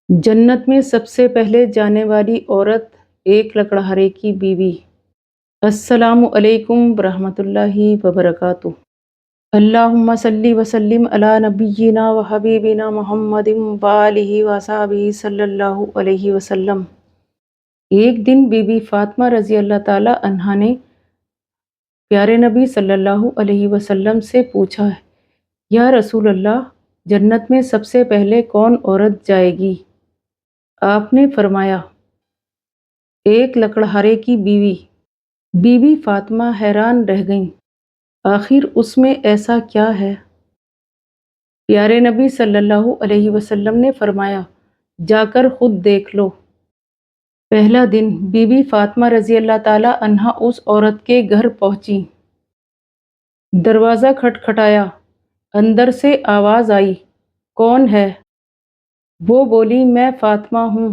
जन्नत में सबसे पहले जाने वाली औरत एक लकड़हारे की बीवी। अस्सलामु अलैकुम रहमतुल्लाहि व बरकातुहू। अल्लाहुम्मा सल्ली व सल्लिम अला नबिय्यिना व हबीबिना मुहम्मदिन व आलिहि व असहाबिहि सल्लल्लाहु अलैहि वसल्लम। एक दिन बीबी फातिमा रज़ी अल्लाह ताला अन्हा ने प्यारे नबी सल्लल्लाहु अलैहि वसल्लम से पूछा, या रसूल अल्लाह, जन्नत में सबसे पहले कौन औरत जाएगी? आपने फरमाया, एक लकड़हारे की बीवी। बीवी फातिमा हैरान रह गईं, आखिर उसमें ऐसा क्या है? प्यारे नबी सल्लल्लाहु अलैहि वसल्लम ने फरमाया, जाकर खुद देख लो। पहला दिन बीबी फातिमा रज़ी अल्लाह ताला अन्हा उस औरत के घर पहुंची। दरवाज़ा खटखटाया, अंदर से आवाज़ आई, कौन है? वो बोली, मैं फातिमा हूँ।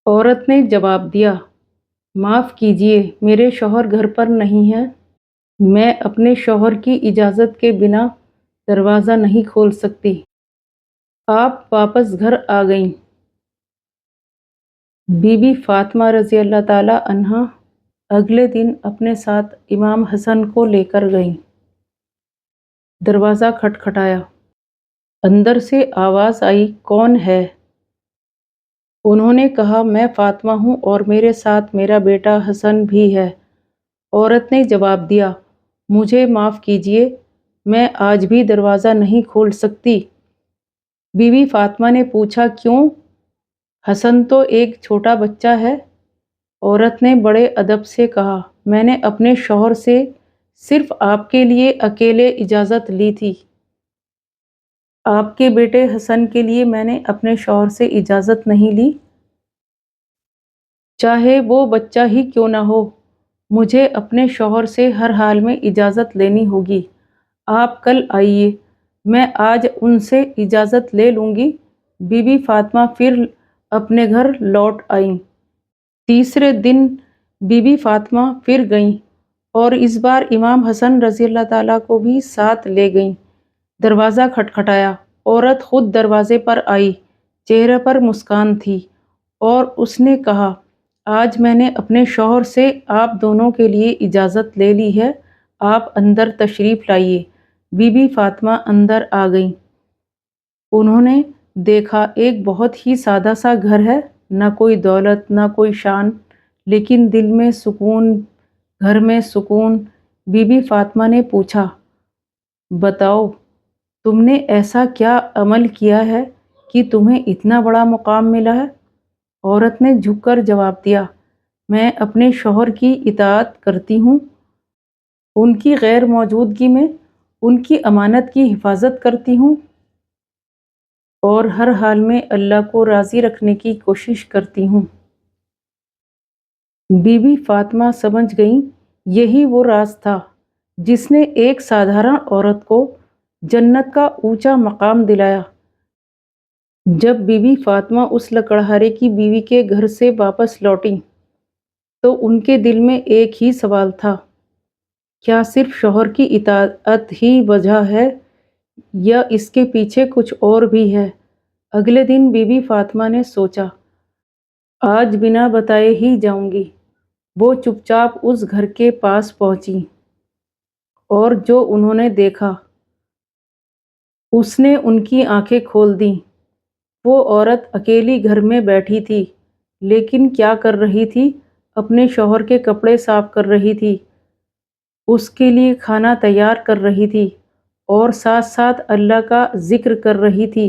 औरत ने जवाब दिया, माफ़ कीजिए, मेरे शौहर घर पर नहीं हैं। मैं अपने शौहर की इजाज़त के बिना दरवाज़ा नहीं खोल सकती। आप वापस घर आ गईं। बीबी फातिमा रज़ी अल्लाह ताला अन्हा अगले दिन अपने साथ इमाम हसन को लेकर गईं। दरवाज़ा खटखटाया, अंदर से आवाज़ आई, कौन है? उन्होंने कहा, मैं फातिमा हूँ और मेरे साथ मेरा बेटा हसन भी है। औरत ने जवाब दिया, मुझे माफ़ कीजिए, मैं आज भी दरवाज़ा नहीं खोल सकती। बीवी फातिमा ने पूछा, क्यों? हसन तो एक छोटा बच्चा है। औरत ने बड़े अदब से कहा, मैंने अपने शौहर से सिर्फ आपके लिए अकेले इजाज़त ली थी। आपके बेटे हसन के लिए मैंने अपने शौहर से इजाज़त नहीं ली। चाहे वो बच्चा ही क्यों ना हो, मुझे अपने शौहर से हर हाल में इजाज़त लेनी होगी। आप कल आइए, मैं आज उनसे इजाज़त ले लूँगी। बीबी फातिमा फिर अपने घर लौट आईं। तीसरे दिन बीबी फातिमा फिर गईं और इस बार इमाम हसन रज़ी अल्लाह ताला को भी साथ ले गईं। दरवाज़ा खटखटाया, औरत खुद दरवाज़े पर आई, चेहरे पर मुस्कान थी और उसने कहा, आज मैंने अपने शौहर से आप दोनों के लिए इजाज़त ले ली है, आप अंदर तशरीफ़ लाइए। बीबी फातिमा अंदर आ गईं। उन्होंने देखा एक बहुत ही सादा सा घर है, न कोई दौलत न कोई शान, लेकिन दिल में सुकून, घर में सुकून। बीबी फातिमा ने पूछा, बताओ, तुमने ऐसा क्या अमल किया है कि तुम्हें इतना बड़ा मुकाम मिला है? औरत ने झुककर जवाब दिया, मैं अपने शौहर की इताअत करती हूँ, उनकी गैर मौजूदगी में उनकी अमानत की हिफाजत करती हूँ और हर हाल में अल्लाह को राज़ी रखने की कोशिश करती हूँ। बीबी फातिमा समझ गईं, यही वो राज था जिसने एक साधारण औरत को जन्नत का ऊंचा मकाम दिलाया। जब बीबी फातिमा उस लकड़हारे की बीवी के घर से वापस लौटी तो उनके दिल में एक ही सवाल था, क्या सिर्फ शौहर की इताअत ही वजह है या इसके पीछे कुछ और भी है? अगले दिन बीबी फातिमा ने सोचा, आज बिना बताए ही जाऊंगी। वो चुपचाप उस घर के पास पहुंची और जो उन्होंने देखा उसने उनकी आंखें खोल दी। वो औरत अकेली घर में बैठी थी, लेकिन क्या कर रही थी? अपने शौहर के कपड़े साफ कर रही थी, उसके लिए खाना तैयार कर रही थी और साथ साथ अल्लाह का जिक्र कर रही थी।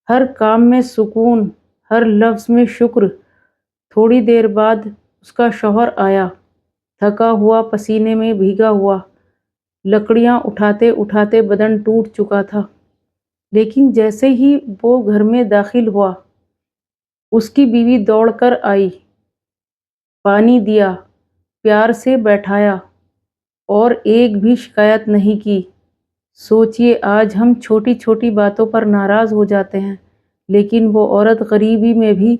हर काम में सुकून, हर लफ्ज़ में शुक्र। थोड़ी देर बाद उसका शौहर आया, थका हुआ, पसीने में भीगा हुआ। लकड़ियाँ उठाते उठाते बदन टूट चुका था, लेकिन जैसे ही वो घर में दाखिल हुआ, उसकी बीवी दौड़कर आई, पानी दिया, प्यार से बैठाया और एक भी शिकायत नहीं की। सोचिए, आज हम छोटी छोटी बातों पर नाराज़ हो जाते हैं, लेकिन वो औरत गरीबी में भी,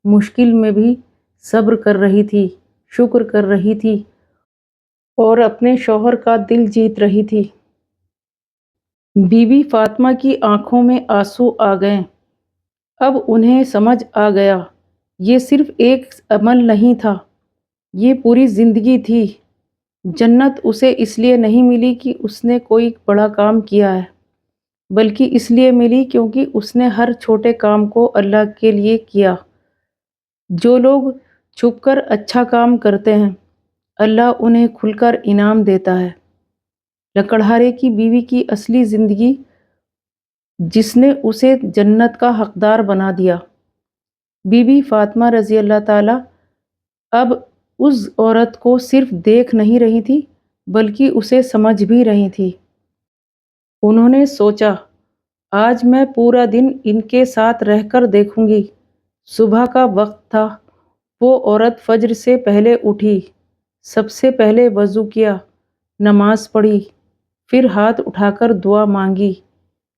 मुश्किल में भी सब्र कर रही थी, शुक्र कर रही थी और अपने शौहर का दिल जीत रही थी। बीबी फातिमा की आंखों में आंसू आ गए। اب انہیں سمجھ آ گیا یہ صرف ایک عمل نہیں تھا، یہ پوری زندگی تھی۔ جنت اسے اس لیے نہیں ملی کہ اس نے کوئی بڑا کام کیا ہے، بلکہ اس لیے ملی کیونکہ اس نے ہر چھوٹے کام کو اللہ کے لیے کیا۔ جو لوگ چھپ کر اچھا کام کرتے ہیں، اللہ انہیں کھل کر انعام دیتا ہے۔ لکڑہارے کی بیوی کی اصلی زندگی جس نے اسے جنت کا حقدار بنا دیا۔ بی بی فاطمہ رضی اللہ تعالیٰ اب اس عورت کو صرف دیکھ نہیں رہی تھی بلکہ اسے سمجھ بھی رہی تھی۔ انہوں نے سوچا آج میں پورا دن ان کے ساتھ رہ کر دیکھوں گی۔ صبح کا وقت تھا، وہ عورت فجر سے پہلے اٹھی، سب سے پہلے وضو کیا، نماز پڑھی، پھر ہاتھ اٹھا کر دعا مانگی،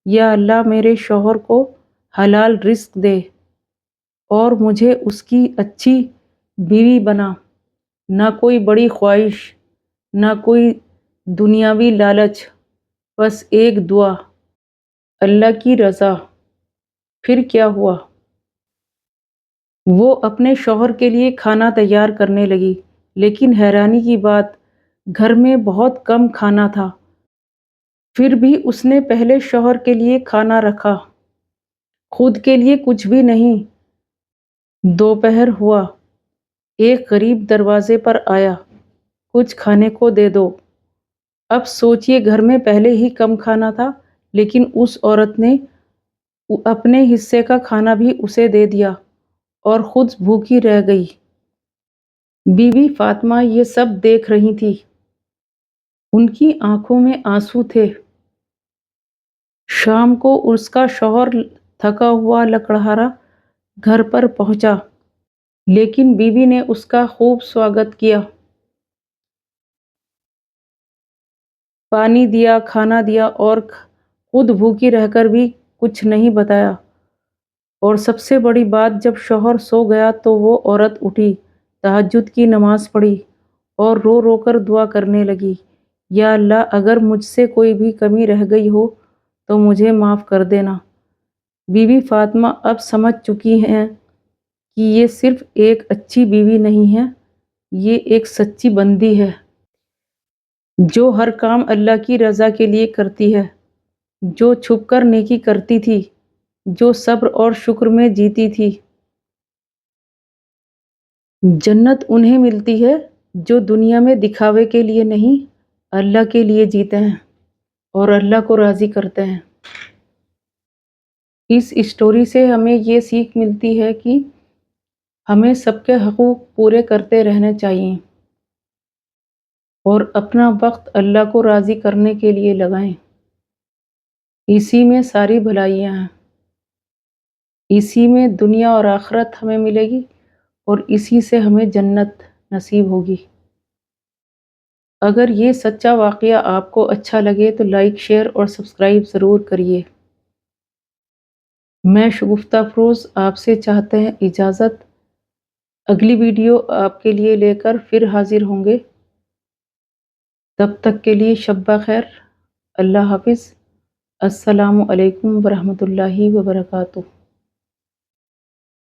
یا اللہ میرے شوہر کو حلال رزق دے اور مجھے اس کی اچھی بیوی بنا۔ نہ کوئی بڑی خواہش، نہ کوئی دنیاوی لالچ، بس ایک دعا، اللہ کی رضا۔ پھر کیا ہوا؟ وہ اپنے شوہر کے لیے کھانا تیار کرنے لگی، لیکن حیرانی کی بات، گھر میں بہت کم کھانا تھا۔ پھر بھی اس نے پہلے شوہر کے لیے کھانا رکھا، خود کے لیے کچھ بھی نہیں۔ دوپہر ہوا، ایک غریب دروازے پر آیا، کچھ کھانے کو دے دو۔ اب سوچئے گھر میں پہلے ہی کم کھانا تھا، لیکن اس عورت نے اپنے حصے کا کھانا بھی اسے دے دیا اور خود بھوکی رہ گئی۔ بی بی فاطمہ یہ سب دیکھ رہی تھی، ان کی آنکھوں میں آنسو تھے۔ شام کو اس کا شوہر تھکا ہوا لکڑہارا گھر پر پہنچا، لیکن بیوی نے اس کا خوب سواگت کیا، پانی دیا، کھانا دیا اور خود بھوکی رہ کر بھی کچھ نہیں بتایا۔ اور سب سے بڑی بات، جب شوہر سو گیا تو وہ عورت اٹھی، تہجد کی نماز پڑھی اور رو رو کر دعا کرنے لگی، یا اللہ اگر مجھ سے کوئی بھی کمی رہ گئی ہو تو مجھے معاف کر دینا۔ بی بی فاطمہ اب سمجھ چکی ہیں کہ یہ صرف ایک اچھی بیوی نہیں ہے، یہ ایک سچی بندی ہے، جو ہر کام اللہ کی رضا کے لیے کرتی ہے، جو چھپ کر نیکی کرتی تھی، جو صبر اور شکر میں جیتی تھی۔ جنت انہیں ملتی ہے جو دنیا میں دکھاوے کے لیے نہیں، اللہ کے لیے جیتے ہیں اور اللہ کو راضی کرتے ہیں۔ اس اسٹوری سے ہمیں یہ سیکھ ملتی ہے کہ ہمیں سب کے حقوق پورے کرتے رہنے چاہیے اور اپنا وقت اللہ کو راضی کرنے کے لیے لگائیں۔ اسی میں ساری بھلائیاں ہیں، اسی میں دنیا اور آخرت ہمیں ملے گی اور اسی سے ہمیں جنت نصیب ہوگی۔ اگر یہ سچا واقعہ آپ کو اچھا لگے تو لائک، شیئر اور سبسکرائب ضرور کریے۔ میں شگفتہ افروز آپ سے چاہتے ہیں اجازت، اگلی ویڈیو آپ کے لیے لے کر پھر حاضر ہوں گے۔ تب تک کے لیے شب بخیر، اللہ حافظ، السلام علیکم ورحمۃ اللہ وبرکاتہ۔